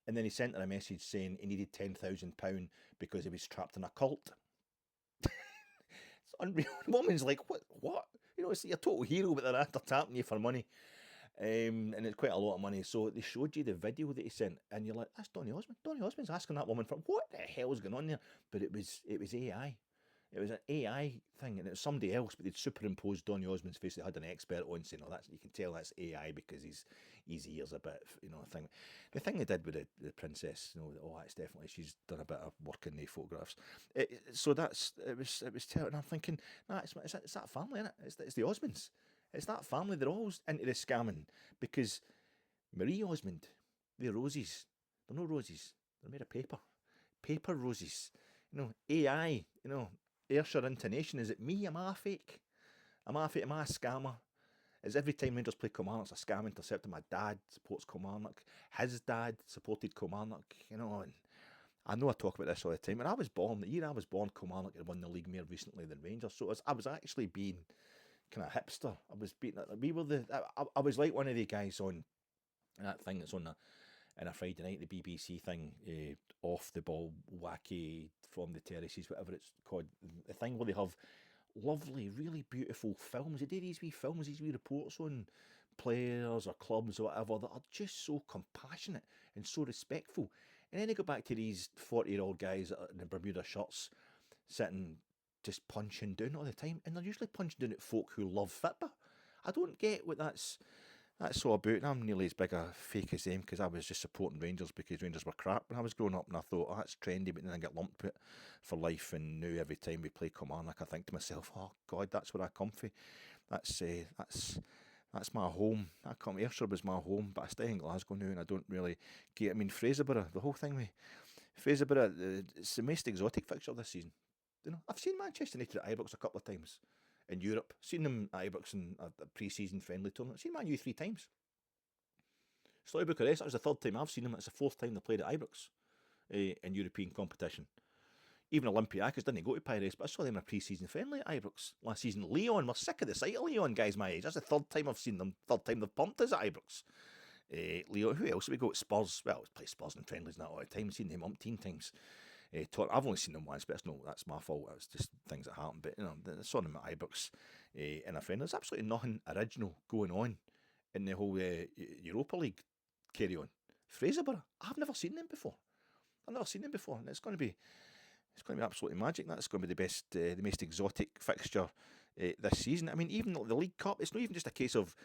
And then he sent her a message saying he needed £10,000 because he was trapped in a cult. It's unreal. The woman's like, what? You know, it's a total hero, but they're after tapping you for money. And it's quite a lot of money. So they showed you the video that he sent, and you're like, that's Donny Osmond. Donny Osmond's asking that woman for what the hell's going on there? But it was AI. It was an AI thing, and it was somebody else, but they'd superimposed Donny Osmond's face. They had an expert on saying, "Oh, that's, you can tell that's AI because his ears a bit, you know." Thing. The thing they did with the princess, you know, oh, that's definitely, she's done a bit of work in the photographs. So it was terrible. And I'm thinking, nah, it's that family, isn't it? It's the Osmonds. It's that family. They're always into the scamming because Marie Osmond, they're roses. They're no roses. They're made of paper. Paper roses. You know, AI. You know. Ayrshire intonation, is it me? Am I a fake? Am I a fake? Am I a scammer? Is every time Rangers play Kilmarnock, it's a scam interceptor? My dad supports Kilmarnock. His dad supported Kilmarnock, you know, and I know I talk about this all the time. And the year I was born, Kilmarnock had won the league more recently than Rangers. So I was actually being kind of hipster. I was like one of the guys on that thing that's on a Friday night, the BBC thing, off the ball, wacky, from the terraces, whatever it's called, the thing where they have lovely, really beautiful films. They do these wee films, these wee reports on players or clubs or whatever that are just so compassionate and so respectful. And then they go back to these 40-year-old guys in the Bermuda shirts sitting just punching down all the time, and they're usually punching down at folk who love football. I don't get what that's all about. And I'm nearly as big a fake as them because I was just supporting Rangers because Rangers were crap when I was growing up, and I thought, oh, that's trendy, but then I get lumped with it for life. And now every time we play Kilmarnock, I think to myself, oh God, that's where I come from. That's my home. Ayrshire was my home, but I stay in Glasgow now, and I don't really get. I mean, Fraserburgh, the whole thing with Fraserburgh, it's the most exotic fixture this season. You know, I've seen Manchester United at Ibrox a couple of times in Europe. Seen them at Ibrox in a pre-season friendly tournament. Seen Man U 3 times. Slavia Bucharest, that was the third time I've seen them. It's the fourth time they played at Ibrox in European competition. Even Olympiacos didn't go to Pirates, but I saw them in a pre-season friendly at Ibrox last season. Leon, we're sick of the sight of Leon, guys my age. That's the third time I've seen them. Third time they've pumped us at Ibrox. Leon, who else have we got? Spurs. Well, we play Spurs in friendlies not all the time. I've seen them umpteen times. I've only seen them once, but that's my fault. It's just things that happen. But you know, I saw them at Ibrox in a friend. There's absolutely nothing original going on in the whole Europa League carry on. Fraserburgh, I've never seen them before. And it's going to be absolutely magic. That's going to be the most exotic fixture this season. I mean, even the League Cup, it's not even just a case of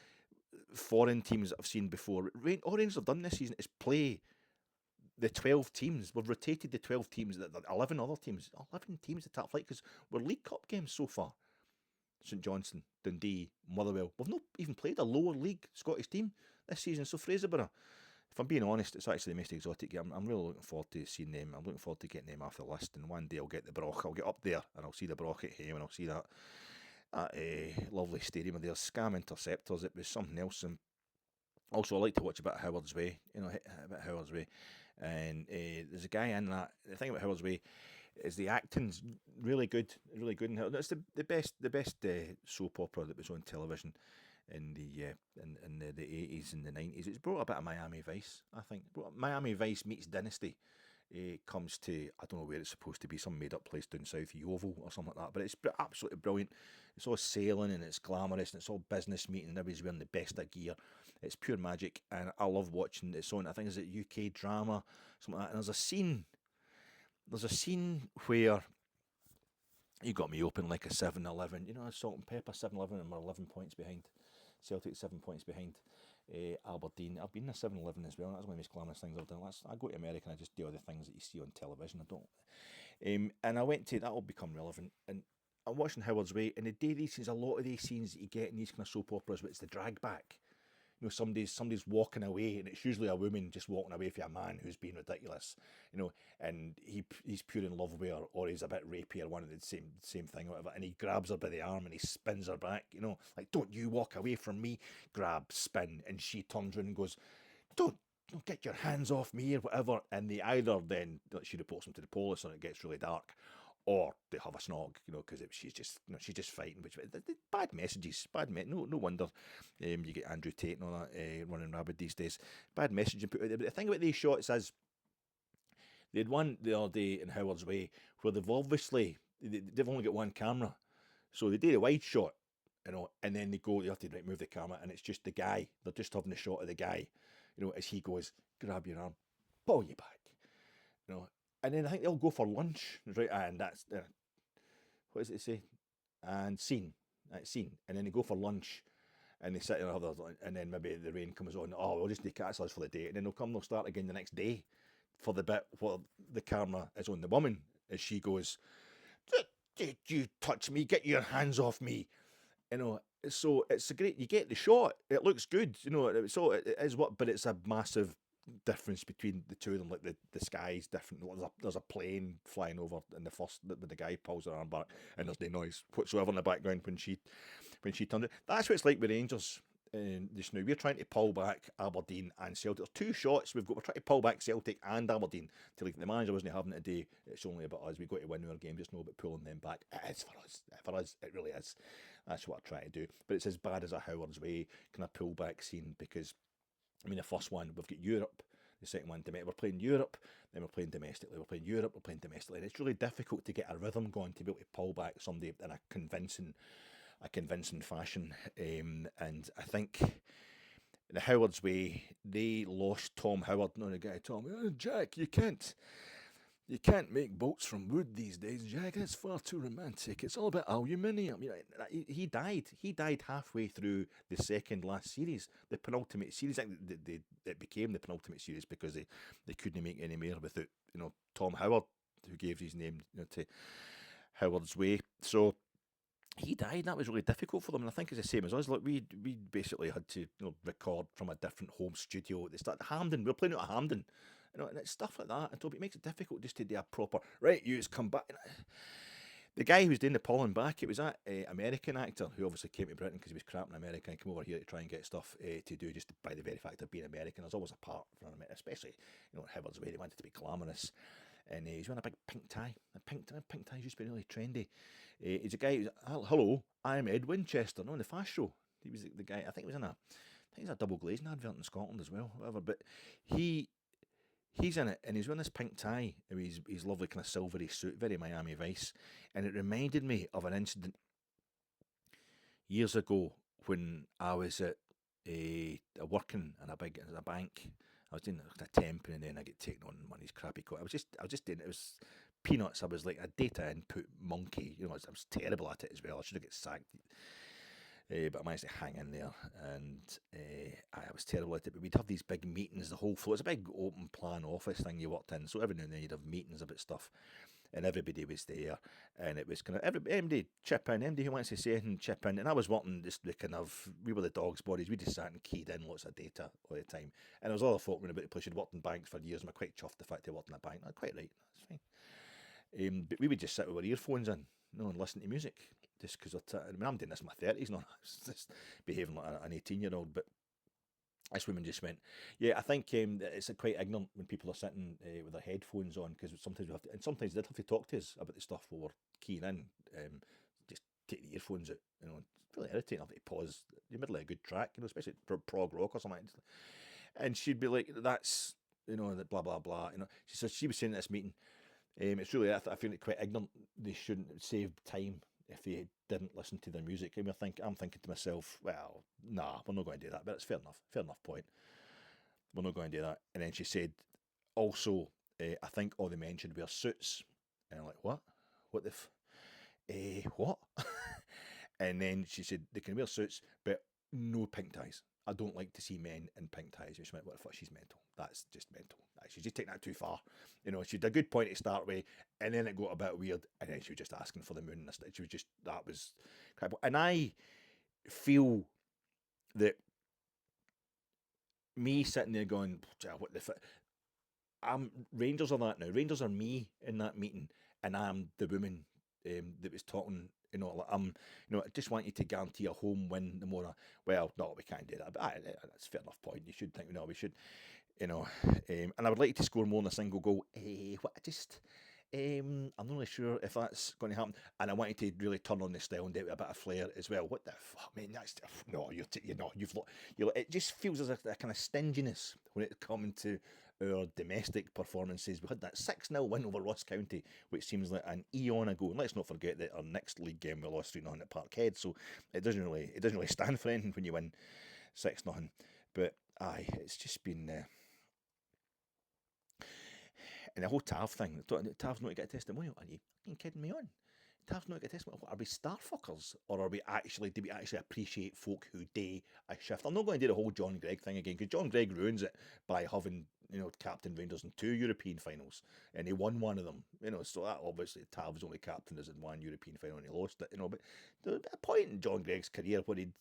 foreign teams that I've seen before. All Rangers have done this season is play the 12 teams. We've rotated the 12 teams, the 11 other teams, 11 teams to top flight because we're League Cup games so far. St Johnstone, Dundee, Motherwell. We've not even played a lower league Scottish team this season. So Fraserburgh, if I'm being honest, it's actually the most exotic game. I'm really looking forward to seeing them. I'm looking forward to getting them off the list. And one day I'll get the Broch. I'll get up there and I'll see the Broch at home, and I'll see that lovely stadium with their scam interceptors. It was something else. And also, I like to watch a bit of Howard's Way. You know, a bit of Howard's Way. And there's a guy in that. The thing about Howard's Way is the acting's really good. Really good. And it's the best soap opera that was on television in the 80s and the 90s. It's brought a bit of Miami Vice, I think. Miami Vice meets Dynasty. Comes to, I don't know where it's supposed to be, some made up place down south, Yeovil or something like that, but it's absolutely brilliant. It's all sailing and it's glamorous and it's all business meeting and everybody's wearing the best of gear. It's pure magic and I love watching it. On, I think it's a UK drama, something like that, and there's a scene where you got me open like a 7-Eleven, you know, a salt and pepper 7-Eleven, and we're 11 points behind. Celtic 7 points behind Aberdeen. I've been in a 7-Eleven as well. That's one of the most glamorous things I've done. I go to America and I just do all the things that you see on television. I don't. And I went to, that'll become relevant. And I'm watching Howard's Way, and the day these scenes, a lot of these scenes that you get in these kind of soap operas, but it's the drag back. you know, somebody's walking away, and it's usually a woman just walking away from a man who's being ridiculous, you know, and he's pure in love with her, or he's a bit rapey, or one of the same thing, or whatever, and he grabs her by the arm and he spins her back, you know, like, don't you walk away from me, grab, spin, and she turns around and goes, don't get your hands off me, or whatever, and they either then, she reports him to the police, and it gets really dark, or they have a snog, you know, because she's just fighting, which bad messages, no wonder you get Andrew Tate and all that running rabid these days. Bad messaging. But the thing about these shots is, they had one the other day in Howard's Way where they've only got one camera, so they do a wide shot, you know, and then they have to move the camera, and it's just the guy. They're just having a shot of the guy, you know, as he goes, grab your arm, pull you back, you know. And then I think they'll go for lunch, right? And that's, what does it say? And scene. And then they go for lunch, and they sit there and have their, and then maybe the rain comes on. Oh, we'll just take us for the day. And then they'll start again the next day for the bit where the camera is on the woman as she goes, did you touch me? Get your hands off me. You know, so it's a great, you get the shot. It looks good, you know, so it is what, but it's a massive difference between the two of them. Like the sky's different. There's a plane flying over in the first, when the guy pulls her arm back, and there's no noise whatsoever in the background when she turned it. That's what it's like with Rangers just now. We're trying to pull back Aberdeen and Celtic. There's two shots we're trying to pull back Celtic and Aberdeen. To, like, the manager wasn't having it today. It's only about us. We got to win our game, just know about pulling them back. It is for us. It really is. That's what I try to do. But it's as bad as a Howard's Way kind of pullback scene, because I mean, the first one, we've got Europe. The second one, we're playing Europe, then we're playing domestically. We're playing Europe, we're playing domestically. And it's really difficult to get a rhythm going to be able to pull back somebody in a convincing fashion. And I think the Howard's Way, they lost Tom Howard. No, the guy told me, oh, Jack, you can't make boats from wood these days, Jack. That's far too romantic. It's all about aluminium. You know, he died. He died halfway through the second last series, the penultimate series. I think it became the penultimate series because they couldn't make any more without, you know, Tom Howard, who gave his name, you know, to Howard's Way. So he died. That was really difficult for them, and I think it's the same as us. Like, we basically had to, you know, record from a different home studio at the start. Hampden, we were playing out at Hampden. You know, and it's stuff like that. And it makes it difficult just to do a proper, right, you just come back. The guy who was doing the pulling back, it was that American actor who obviously came to Britain because he was crap in America and came over here to try and get stuff to do, just by the very fact of being American. There's always a part for an American, especially, you know, Howard's Way, they wanted to be glamorous. And he's wearing a big pink tie. Pink tie's used to be really trendy. He's a guy who's, hello, I'm Ed Winchester, no, in the Fast Show. He was the guy, I think he was in a double glazing advert in Scotland as well, whatever. But he's in it, and he's wearing this pink tie, his lovely kind of silvery suit, very Miami Vice, and it reminded me of an incident years ago when I was at working in a bank. I was doing a temp, and then I get taken on one of these crappy I was just doing it. It was peanuts. I was like a data input monkey. You know, I was terrible at it as well. I should have got sacked. But I managed to hang in there, and I was terrible at it. But we'd have these big meetings, the whole floor. It's a big open plan office thing you worked in, so every now and then you'd have meetings about stuff, and everybody was there, and it was kind of everybody chip in, anybody who wants to say anything, chip in. And I was working just the kind of, we were the dog's bodies, we just sat and keyed in lots of data all the time. And there was other folk running about the place who'd worked in banks for years, and I'm quite chuffed the fact they worked in a bank. I'm quite right, that's fine. But we would just sit with our earphones in, you know, and listen to music. Just because I mean, I'm doing this in my 30s now, just behaving like an 18-year-old. But this woman just went, yeah, I think it's quite ignorant when people are sitting with their headphones on, because sometimes we have to, and sometimes they'd have to talk to us about the stuff we were keying in. Just take the earphones out, you know. It's really irritating. I have to pause in the middle of a good track, you know, especially prog rock or something. And she'd be like, that's, you know, that blah, blah, blah. You know, she was saying at this meeting, it's really, I feel it quite ignorant. They shouldn't save time if they didn't listen to their music. And I'm thinking to myself, well, nah, we're not going to do that. But it's fair enough point. We're not going to do that. And then she said, also, I think all they mentioned were suits. And I'm like, what? What the what? And then she said, they can wear suits, but no pink ties. I don't like to see men in pink ties. She went, what the fuck, she's mental. That's just mental. She's just taking that too far. You know, she had a good point to start with, and then it got a bit weird, and then she was just asking for the moon. She was just, that was crap. And I feel that me sitting there going, what the Rangers are that now. Rangers are me in that meeting, and I'm the woman that was talking. Like I just want you to guarantee a home win. The more, well, no, we can't do that. But that's a fair enough point. You should think, no, we should, and I would like you to score more than a single goal. I'm not really sure if that's going to happen. And I want you to really turn on the style and do it with a bit of flair as well. What the fuck, man? That's no, it just feels as a kind of stinginess when it comes to our domestic performances. We had that 6-0 win over Ross County, which seems like an eon ago. And let's not forget that our next league game we lost 3-0 at Parkhead, so it doesn't really stand for anything when you win 6-0. But aye, it's just been. And the whole Tav thing, Tav's not to get a testimonial. Are you fucking kidding me on? Tav's not to get a testimonial. Are we star fuckers? Or do we actually appreciate folk who do a shift? I'm not going to do the whole John Gregg thing again, because John Gregg ruins it by having, captain Rangers in 2 European finals, and he won one of them. So that obviously Tav's only captain is in 1 European final and he lost it, but there's a point in John Gregg's career where he'd,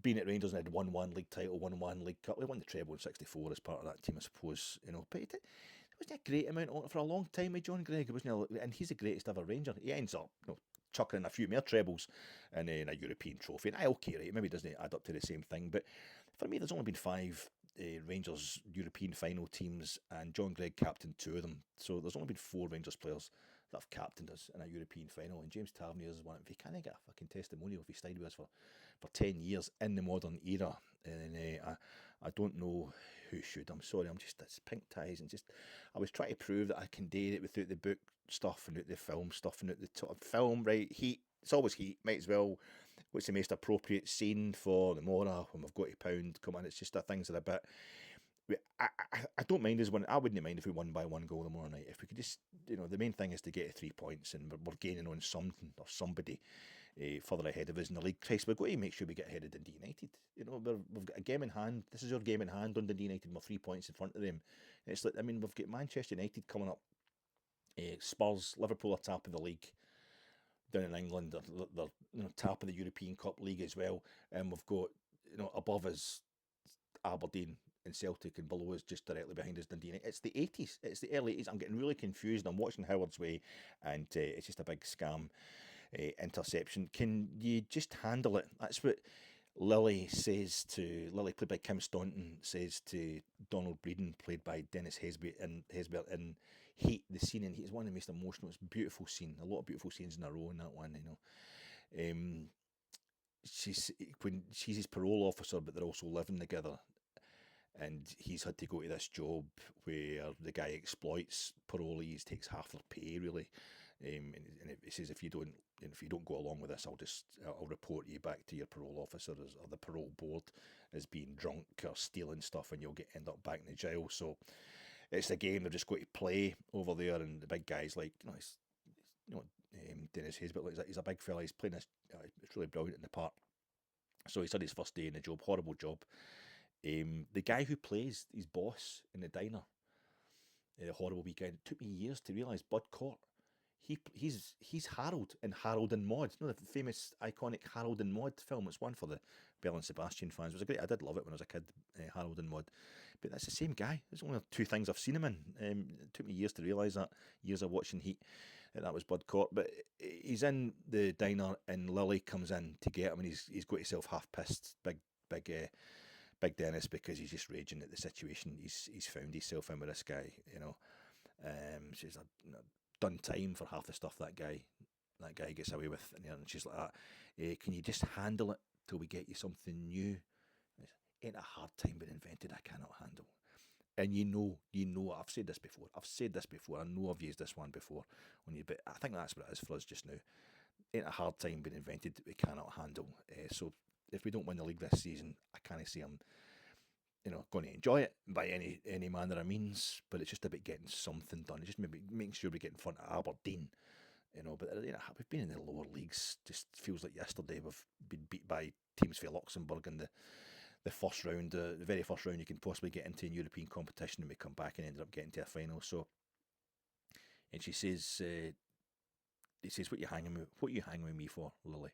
been at Rangers and had won 1 league title, won 1 league cup. He won the treble in '64 as part of that team, I suppose. But it wasn't a great amount on for a long time with John Gregg. And he's the greatest ever Ranger. He ends up, chucking in a few more trebles and then a European trophy. And okay, right, maybe it doesn't add up to the same thing. But for me, there's only been 5 Rangers European final teams, and John Gregg captained 2 of them. So there's only been 4 Rangers players that have captained us in a European final, and James Tavernier is one. If he can't get a fucking testimonial, if he stayed with us for 10 years in the modern era, and I don't know who should. I'm sorry, I'm just this pink ties, and I was trying to prove that I can do it without the book stuff and the film stuff and the film, right? Heat, it's always heat, might as well. What's the most appropriate scene for the Mora when we've got to pound? Come on, it's just that things are a bit. I don't mind us winning. I wouldn't mind if we won by 1 goal tomorrow night. If we could just, the main thing is to get to 3 points, and we're gaining on something or somebody further ahead of us in the league. Christ, we've got to make sure we get ahead of Dundee United. We've got a game in hand. This is our game in hand on Dundee United. We're 3 points in front of them. And it's like, we've got Manchester United coming up. Spurs, Liverpool are top of the league down in England. They're top of the European Cup League as well. And we've got, above us, Aberdeen and Celtic, and below us, just directly behind us, Dundee United. It's the 80s. It's the early 80s. I'm getting really confused. I'm watching Howard's Way, and it's just a big scam interception. Can you just handle it? That's what Lily, played by Kim Staunton, says to Donald Breeden, played by Dennis Haysbert in Heat. The scene in Heat is one of the most emotional. It's a beautiful scene. A lot of beautiful scenes in a row in that one, she's his parole officer, but they're also living together, and he's had to go to this job where the guy exploits parolees, takes half their pay really, and he says, if you don't go along with this, I'll report you back to your parole officer or the parole board as being drunk or stealing stuff, and you'll end up back in the jail. So it's a game they're just going to play over there, and the big guy's like, Dennis Haysbert, he's a big fella. He's playing this. It's really brilliant in the part. So he's had his first day in the job. Horrible job. The guy who plays his boss in the diner, the horrible weekend. It took me years to realise Bud Cort. He's Harold in Harold and Maude. The famous iconic Harold and Maude film. It's one for the Belle and Sebastian fans. It was I did love it when I was a kid. Harold and Maude. But that's the same guy. There's only 2 things I've seen him in. It took me years to realise that. Years of watching Heat. That was Bud Cort. But he's in the diner, and Lily comes in to get him, and he's got himself half pissed. Big Dennis, because he's just raging at the situation he's found himself in with this guy. She's done time for half the stuff that guy gets away with, and she's like that. Can you just handle it till we get you something new? Ain't a hard time been invented I cannot handle. And you know, I've said this before. I know I've used this one before but I think that's what it is for us just now. Ain't a hard time been invented that we cannot handle. So if we don't win the league this season, I can't see I'm, going to enjoy it by any manner of means. But it's just about getting something done. It's just maybe making sure we get in front of Aberdeen. But we've been in the lower leagues. Just feels like yesterday we've been beat by teams for Luxembourg in the first round, the very first round you can possibly get into in European competition, and we come back and ended up getting to a final. So, and she says, he says, what are you hanging with me for, Lily?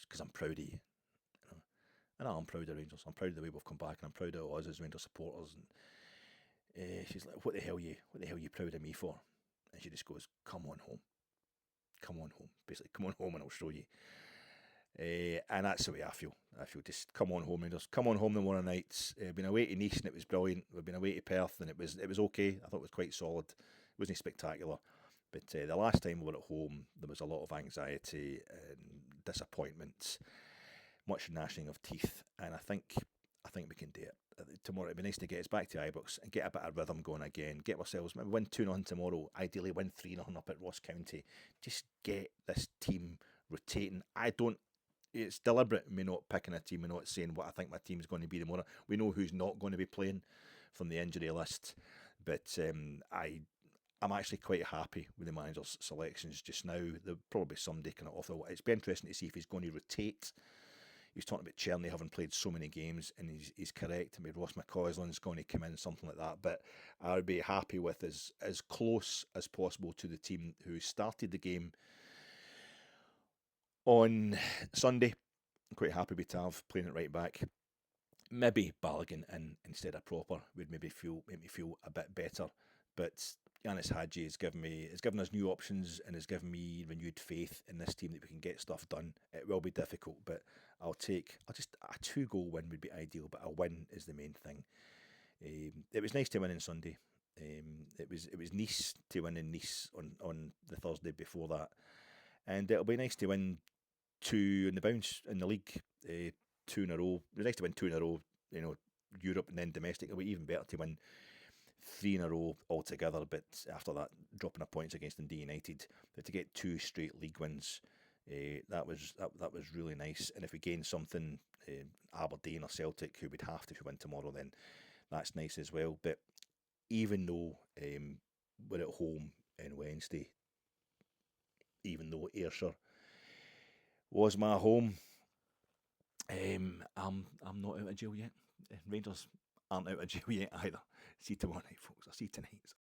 Because I'm proud of you. And I'm proud of Rangers. I'm proud of the way we've come back, and I'm proud of us as Rangers supporters. And she's like, what the hell you proud of me for? And she just goes, come on home. Come on home. Basically, come on home and I'll show you. And that's the way I feel. Just come on home, Rangers. Come on home the morning nights. Been away to Nice and it was brilliant. We've been away to Perth and it was okay. I thought it was quite solid. It wasn't spectacular. But the last time we were at home, there was a lot of anxiety and disappointment, much gnashing of teeth. And I think we can do it. Tomorrow it'd be nice to get us back to Ibrox and get a bit of rhythm going again. Get ourselves, maybe win 2-0 tomorrow. Ideally win 3-0 up at Ross County. Just get this team rotating. It's deliberate, me not picking a team, me not saying what I think my team's going to be tomorrow. We know who's not going to be playing from the injury list. But I'm actually quite happy with the manager's selections just now. There'll probably be somebody kind of off the wall. It's be interesting to see if he's going to rotate. He was talking about Cerny having played so many games, and he's correct. Maybe Ross McCausland's going to come in, something like that. But I would be happy with as close as possible to the team who started the game on Sunday. I'm quite happy with Tav playing it right back. Maybe Balogun in instead of Proper would make me feel a bit better. But Yanis Hadji has given us new options and has given me renewed faith in this team that we can get stuff done. It will be difficult, but a 2-goal win would be ideal, but a win is the main thing. It was nice to win on Sunday. It was Nice to win in Nice on the Thursday before that, and it'll be nice to win 2 in the bounce in the league, 2 in a row. It was nice to win 2 in a row, Europe and then domestic. It'll be even better to win 3 in a row altogether, but after that, dropping a points against Dundee United, but to get 2 straight league wins, that was really nice. And if we gain something, Aberdeen or Celtic, who would have to win tomorrow, then that's nice as well. But even though we're at home on Wednesday, even though Ayrshire was my home, I'm not out of jail yet. Rangers aren't out of jail yet either. See tomorrow night, folks. I'll see you tonight.